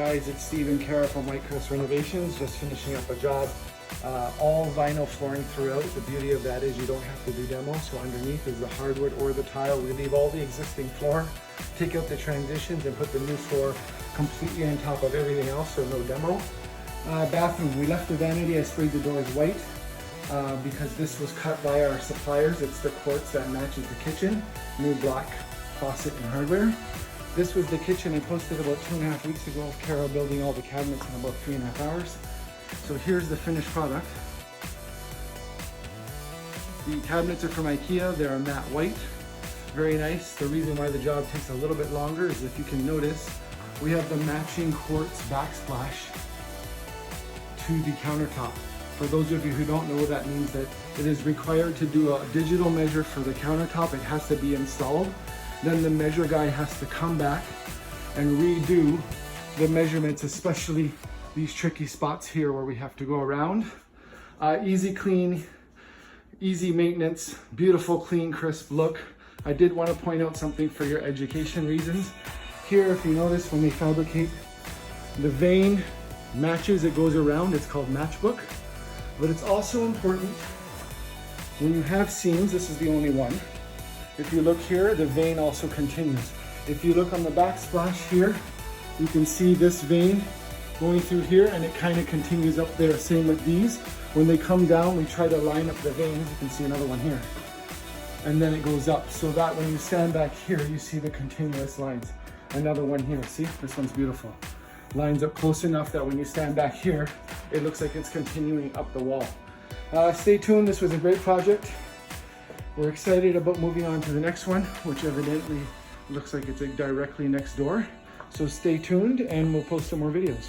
guys, it's Steve and Kara from Whitecrest Renovations, just finishing up a job. All vinyl flooring throughout. The beauty of that is you don't have to do demo, so underneath is the hardwood or the tile. We leave all the existing floor, take out the transitions and put the new floor completely on top of everything else, so no demo. Bathroom, we left the vanity, I sprayed the doors white because this was cut by our suppliers. It's the quartz that matches the kitchen, new black faucet and hardware. This was the kitchen I posted about 2.5 weeks ago, Kara building all the cabinets in about 3.5 hours. So here's the finished product. The cabinets are from IKEA, they're a matte white. Very nice. The reason why the job takes a little bit longer is, if you can notice, we have the matching quartz backsplash to the countertop. For those of you who don't know, that means that it is required to do a digital measure for the countertop. It has to be installed. Then the measure guy has to come back and redo the measurements, especially these tricky spots here where we have to go around. Easy clean, easy maintenance, beautiful, clean, crisp look. I did want to point out something for your education reasons. Here, if you notice, when they fabricate, the vein matches, it goes around, it's called matchbook. But it's also important when you have seams, this is the only one. If you look here, the vein also continues. If you look on the backsplash here, you can see this vein going through here, and it kind of continues up there. Same with these. When they come down, we try to line up the veins. You can see another one here. And then it goes up, so that when you stand back here, you see the continuous lines. Another one here, see? This one's beautiful. Lines up close enough that when you stand back here, it looks like it's continuing up the wall. Stay tuned, this was a great project. We're excited about moving on to the next one, which evidently looks like it's directly next door. So stay tuned and we'll post some more videos.